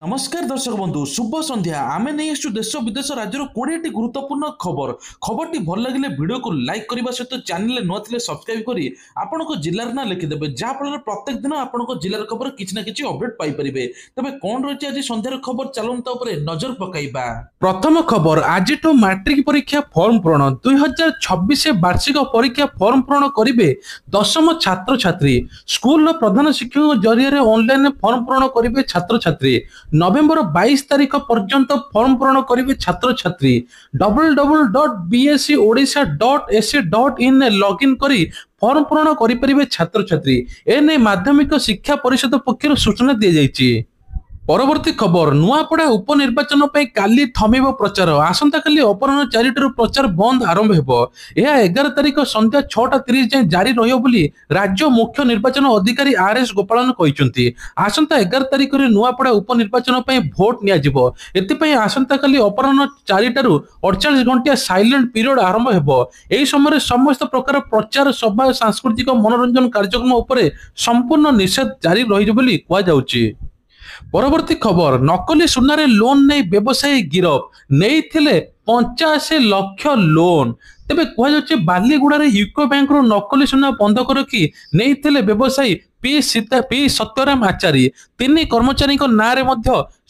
नमस्कार दर्शक बंधु शुभ संध्या आम नहीं आसु देश विदेश राज्यर 20टी गुरुत्वपूर्ण खबर खबर टी भल लगे वीडियो को लाइक करने सहित चैनल नुआ थे सब्सक्राइब करी आपण जिलार ना लिखिदेवे जहाँफल प्रत्येक दिन आपण जिलार खबर किसी ना कि अपडेट पाइपर तेज कौन रही आज सन्धार खबर चलता नजर पकड़ा। प्रथम खबर आज मैट्रिक परीक्षा फॉर्म पूरण 2026 वार्षिक परीक्षा फॉर्म पूरण करेंगे दशम छात्र छात्री स्कूल प्रधान शिक्षक जरिए ऑनलाइन फॉर्म पूरण करेंगे छात्र छात्री नवेम्बर 22 तारीख पर्यंत फॉर्म पूरण करेंगे छात्र छात्री www.bscodisha.ac.in लॉगिन करी फॉर्म पूरण करेंगे छात्र छात्री एने माध्यमिक शिक्षा परिषद पक्षर सूचना दी जाइए। परवर्ती खबर नुआपड़ा उपनिर्वाचन काली थमिब प्रचार आसंता काली अपराह 4 प्रचार बंद आरंभ हो 11 तारीख संध्या 6:30 जाए जारी रही राज्य मुख्य निर्वाचन अधिकारी आर.एस. गोपालन कहते आसंता 11 तारीख में नुआपड़ा उपनिर्वाचन भोट नि आसंता काली अपराह 4 48 घंटिया साइलेंट पीरियड आरंभ हो यही समय समस्त प्रकार प्रचार सभा सांस्कृतिक मनोरंजन कार्यक्रम उपर संपूर्ण निषेध जारी रही कहुछि। परवर्ती खबर नकली सुनारे लोन नहीं व्यवसायी गिरफ नहीं 85 लाख लोन तेबे कहुचे बालीगुड़ा यूको बैंक नकली सुना बंधक रखी नहीं व्यवसायी पी सत्यराम आचार्य 3 कर्मचारी ना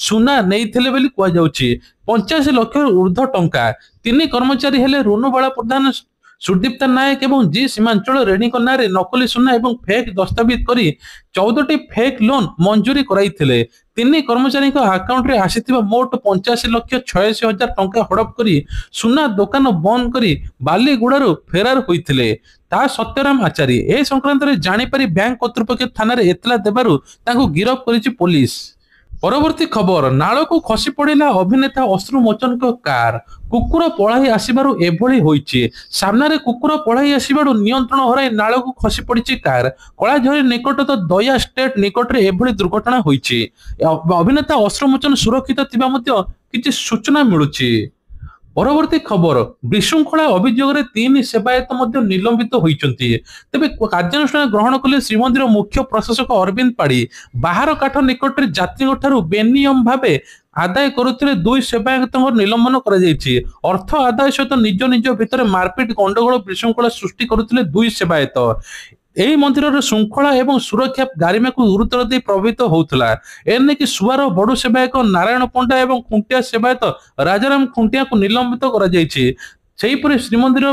सुना नहीं कहुचे 85 लाख ऊर्ध्व टंका 3 कर्मचारी हेले रुनुबाला प्रधान सुदीप्ता नायक एवं जी सीमांचल रेणी ना नकली सुना एवं फेक दस्तावेज करी 14टी फेक लोन मंजूरी कराइथिले 3 कर्मचारी अकाउंट रे आसीथिबा मोट 85,86,000 टंका हड़प करी सुना दुकान बंद करी बालीगुड़ारू फेरार होइथिले ता सत्यराम आचार्य ए संक्रांत रे जानि पारी बैंक कर्तृपक्ष थाना रे एतला देबारू तांको गिरफ करिछि पुलिस। परवर्ती खबर नाल को खसी पड़ा अभिनेता अश्रुमोचन कार कुकुर पढ़ाई आसबारू एभली होइछि सामने कुकुर पढ़ाई आसबारू नियंत्रण हराई नाल को खसी पड़ी कार कलाझरी निकट तो दया स्टेट निकट रे एभली दुर्घटना होइछि अभिनेता अश्रुमोचन सुरक्षित थिबा मध्य किछि सूचना मिलुछि। परवर्ती खबर विशृंखला अभियोग 3 सेवायत निलंबित होइचंती तेबे कार्यानुष्ठान ग्रहण कले श्रीमंदिर मुख्य प्रशासक अरविंद पाड़ी बाहर काठ निकट रे यात्री ठारू बेनियम भावे आदाय करुथिले 2 सेवायत निलंबन करा जायछि अर्थ आदाय सहित निज निज भितर मारपीट गंडगोल विशृंखला सृष्टि करुथिले 2 सेवायत एही मंदिर श्रृंखला एवं सुरक्षा गारिमा को गुरुतर दे प्रभावित होउथला एने कि सुवार बड़ू सेवायक नारायण पंडा एवं खुंटिया सेवायत राजाराम खुंटिया को निलंबित करा जायछि सेहीपरि श्रीमंदिर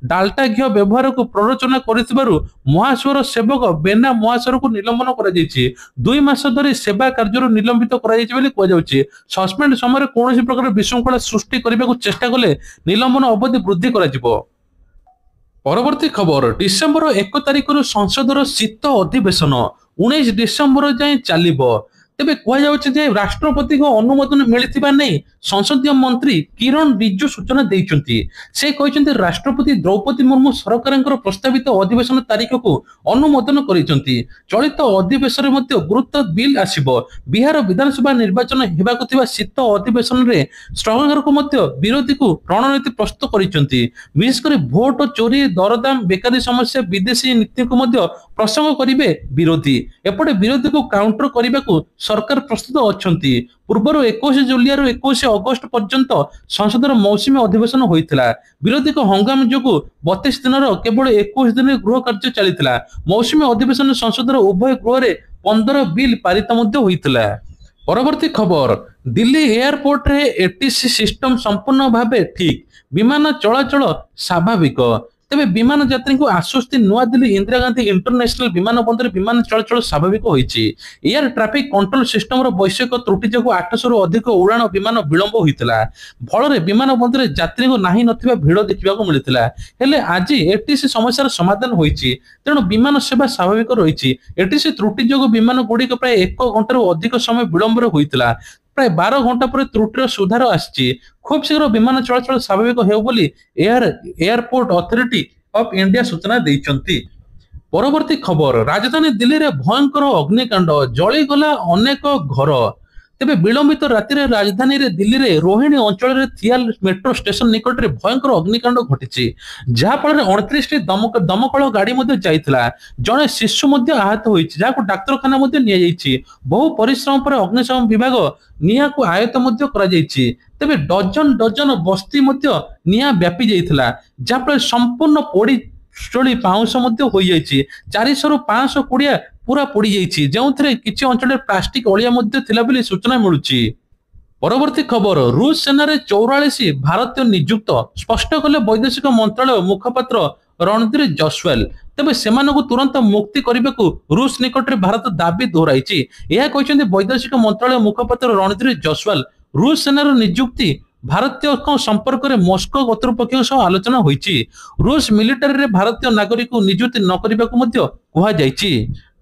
डाल्टा घी व्यवहार को प्ररोचना करिथिबारु महास्वर सेवक बेना महास्वर को निलंबन करा जायछि 2 मास धरि सेवा कार्य निलंबित करा जायछि बोली कह जाउछि सस्पेंड समय कोनोसी प्रकार विशृंखला सृष्टि करबा को चेष्टा कले निलंबन अवधि वृद्धि करा जिवो। परवर्ती खबर डिसेम्बर 1 तारिख संसदर शीत अधिवेशन 19 डिसेम्बर जाए चलिबो तेबे कहुचे राष्ट्रपति को अनुमोदन मिलता नहीं संसदीय मंत्री किरण रिजिजू सूचना देइचंती से कहते राष्ट्रपति द्रौपदी मुर्मू सरकार प्रस्तावित अधिवेशन तारीख को अनुमोदन करिसंती चलित अधिवेशन में गुरुत्व बिल आसीबो बिहार विधानसभा निर्वाचन हेबाकु थिबा शीत अधिवेशन रे सरकार को विरोधी को रणनीति प्रस्तुत करिसंती विशेषकर भोट चोरी दरदाम बेकारी समस्या विदेशी नीति को प्रसंग करिवे विरोधी एपटे विरोधी को काउंटर करने को सरकार प्रस्तुत अछंती पूर्वर 21 जुलाई रु 21 अगस्त पर्यंत संसदर मौसुमी अधिवेशन होइतिला विरोधी को हंगाम जोगु 32 दिन केवल 21 दिन गृह कार्य चलीथिला मौसुमी अधिवेशन संसदर उभय गृह रे 15 बिल पारित मध्य होइतिला। परवर्ती खबर दिल्ली एयरपोर्ट रे एटीसी सिस्टम संपूर्ण भावे ठीक विमान चलाचल स्वाभाविक तेबे विमान यात्री को आश्वस्ति नुआ दिल्ली इंदिरा गांधी इंटरनेशनल विमान बंदर विमान चलाचल स्वाभाविक होइछि एयर ट्रैफिक कंट्रोल सिस्टम रो वैश्विक त्रुटि जो 800 रु अधिक उड़ान विमान विलंब होइतिला फल विमान बंदर यात्री को नाही नथिबा भिड़ देखिबा को मिलितिला हेले आज एटीसी समस्यार समाधान होइछि तेणु विमान सेवा स्वाभाविक रहिछि एटीसी त्रुटि जो विमान गुडी प्राय 1 घंटा रु अधिक समय विलंब होइतिला प्राय 12 घंटा पर त्रुटिर सुधार आछि खूब शीघ्र विमान चलाचल स्वाभाविक हेउ बोली एयरपोर्ट अथॉरिटी ऑफ इंडिया सूचना दैचंती। परवर्ती खबर राजधानी दिल्ली रे भयंकर अग्निकांड जळीगला अनेक घर तेबे विलंबित राति राजधानी रे दिल्ली रे रोहिणी अंचल रे थियाल मेट्रो स्टेशन निकट रे भयंकर अग्निकांड घटिछि जहा फल 29 टी दमकल गाड़ी मध्ये जाइथिला जणे शिशु मध्ये आहत होइछि जाको डाक्तरखाना मध्ये निया जाइछि बहु परिश्रम पर अग्निशमन विभाग निया को आयत मध्ये करा जाइछि तेबे डजन डजन बस्ती मध्ये निया व्यापी जाइथिला जहा फल संपूर्ण पोड़ी स्टोली पाउंस मध्ये होई जाइछि 400 रु 500 कुड़िया पूरा पोड़ी जाइछि जेउथरे किछि अंचल प्लास्टिक अलिया मध्ये थिला बोली सूचना मिलुछि। परवर्ती खबर रूस सेना रे 44 भारतीय नियुक्त स्पष्ट कले वैदेशिक मंत्रालय मुखपात्र रणधीर जसवाल तेबे सेमानकु तुरंत मुक्ति करबेकु रूस निकट रे भारत दाबी दोहराइछि एहा कहिसेंति वैदेशिक मंत्रालय मुखपात्र रणधीर जसवाल रूस सेनार नियुक्ति भारतीय संपर्क में मस्को कर्तृपक्ष सह आलोचना होईछि रूस मिलिटारी रे भारतीय नागरिक को नियुक्ति न करबाकु मध्य कुहा जाईछि।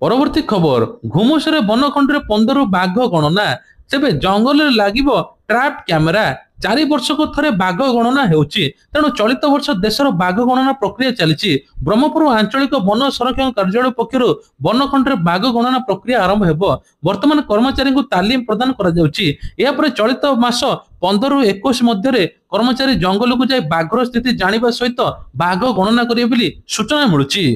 परवर्ती खबर घुमुसरे वनखंड रे 15 बाघ गणना तेबे जंगल रे लागिबो ट्रैप कैमेरा 4 वर्ष को थरे बाघ गणना हेउछि तेणु चलित वर्ष देशर बाघ गणना प्रक्रिया चलिछि ब्रह्मपुर आंचलिक वन संरक्षण कार्यालय पक्षरु वनखंड रे बाघ गणना प्रक्रिया आरंभ हेबो वर्तमान कर्मचारी को तालीम प्रदान करा जाउछि या पर चलित मास 15 रु 21 मध्य रे कर्मचारी जंगल को जाय बाघर स्थिति जानिबा सहित बाघ गणना करिवे बोली सूचना मिलुछि।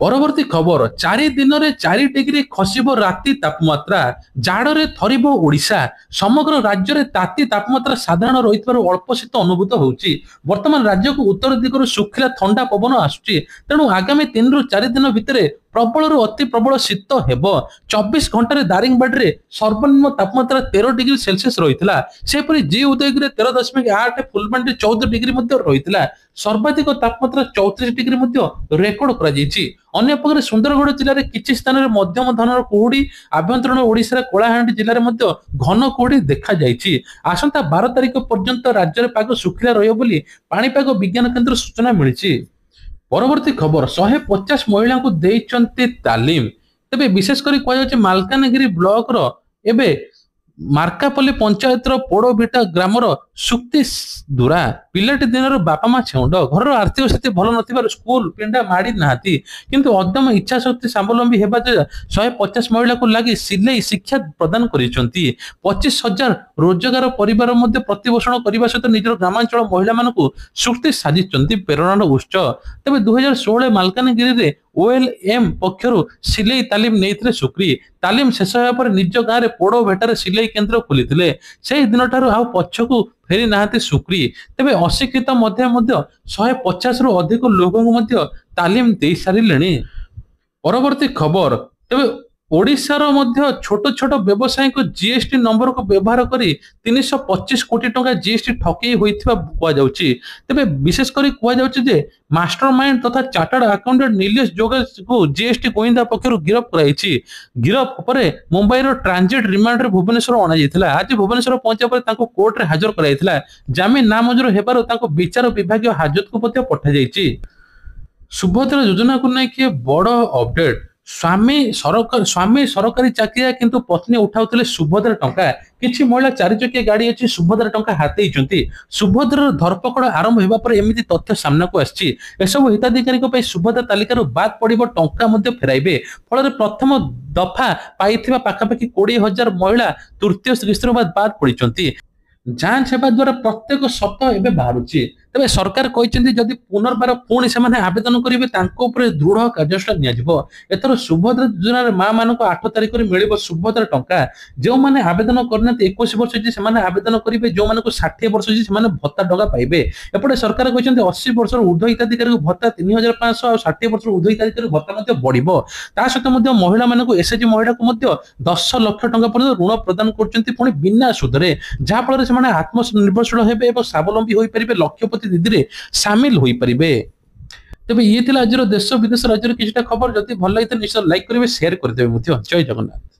परवर्ती खबर 4 दिन रे 4 डिग्री खसिबो राति तापमात्रा जाड़े थरिबो ओडिशा समग्र राज्य रे ताती तापमात्रा साधारण रहितबार अल्प शीत अनुभूत होउची वर्तमान राज्य को उत्तर दिगरु सुखिला ठंडा पवन आसुची तेणु आगामी 3 रु 4 दिन भितरे प्रबल रु अति प्रबल शीत हेबो 24 घंटा रे दारिंगबाड़ी रे सर्वनिम्न तापमात्रा 13 डिग्री सेल्सियस रहितला सेपरि जी उदयगिरी 13.8 फुलबाणी 14 डिग्री मध्ये रहितला सर्वाधिक तापमात्रा 34 डिग्री मध्ये रेकॉर्ड करा जायछि। अन्य पक्षरे सुंदरगढ़ जिले में किछि स्थान रे मध्यम धरनर कुहुडी आभ्यंतरण ओडिशा कलाहांडी जिले में मध्य घन कुहुडी देखा जायछि आसंता 12 तारिख पर्यंत राज्य रे पाग सुखिला रहियो बोली पाणीपाग विज्ञान केंद्र सूचना मिलिछि। परवर्ती खबर 150 महिला को देइचंती तालीम तेबे विशेष करी कहै छै मालकानगिरी ब्लॉक रो एबे मार्कापल्ली पंचायत पोड़भिटा ग्रामर सुक्ति दुरा पिलाटी दिन बापा माँ छेउंड घर आर्थिक स्थिति भल न स्कूल पिंडा माड़ी नाती किंतु अदम इच्छा शक्ति स्वावलंबी हेबा 150 महिला को लगी सिलाई शिक्षा प्रदान करिसेंती 25,000 रोजगार परिवार मध्य प्रतिपोषण करने सहित निजर ग्रामांचल महिला मानकु सुक्ति साजिचंती प्रेरणार उत्स तेबे 2016 मालकानगिरी रे OLM पक्षरु सिलाई तालीम नेइथिले सुक्री तालीम शेष होया पर निज गाँव में पोड़ भेटार सिलाई केन्द्र खोली से दिन ठारू आ पछकु फेरी नाहांती सुक्री तेबे अशिक्षित मध्य 150 रु अधिक लोगों तालीम दे सारिलेनी। परवर्ती खबर तेबे ओडिशार मध्य छोट छोट व्यवसायी को जीएसटी नंबर को व्यवहार करी 325 कोटी टंका जीएसटी ठकई होइथिबा कुआ जाउची तेबे विशेष करी कुआ जाउची जे मास्टरमाइंड तथा चार्टर्ड अकाउंटेंट नीलेश जोगा को जीएसटी गोइंदा पक्षरु गिरफ कराइछि गिरफ परे मुंबई रो ट्रांजिट रिमांड रे भुवनेश्वर अना जाइथिला आज भुवनेश्वर पहुंचा पर तांको कोर्ट रे हाजर कराइथिला जामिन नामंजूर हेबारो तांको विचार विभागीय हाजत को पत्या पठा जाइछि। सुभद्रा योजना को नै कि बड़ अपडेट स्वामी सरकारी चाकरिया किंतु पत्नी उठाउतले सुभद्रा टंका किछि महिला 4 चकिया गाड़ी अछि सुभद्रा टंका हातेइचंती सुभद्रा धरपकड़ आरंभ हेबा पर एमिति तथ्य सामना को आछि एसबु हिताधिकारी को पई सुभद्रा तालिका बाद पड़िबो टंका मध्ये फेराइबे फल प्रथम दफा पाइथिबा पाखापाखि 20,000 महिला तृतीय किस्तिर बाद पड़िचंती जांच हेबा द्वारा प्रत्येक सत एबे बाहरुछि तेबे सरकार कहते जदि पुनर्बार पुणी से आवेदन करेंगे दृढ़ कार्यानुष्ठान नियाजिबो एथर सुभद्रा योजन माँ मान 8 तारिख में मिल सुभद्रा टंका जो मैंने आवेदन करना 21 वर्ष से आवेदन करेंगे जो मानक 60 वर्ष से भत्ता टंका पाइबे एपटे सरकार कहते 80 वर्ष ऊर्ध्व हिताधिकारी भत्ता 3,500 और 60 वर्ष ऊर्ध्व हिताधिकारी भत्ता बढ़िबो ता सहित महिला मानक एसएचजी महिला को 10 लाख टंका पर्यंत ऋण प्रदान करछंती पुणी बिना सुधरे जहाँ फल से आत्मनिर्भरशील हेबे एवं स्वावलंबी होई परिबे लक्ष्यपति दीदी सामिल होई परिबे। तबे ये थिला आज देश विदेश राज्य किछटा खबर जदि भल लगे निश्चय लाइक करेंगे शेयर करदेवे जय जगन्नाथ।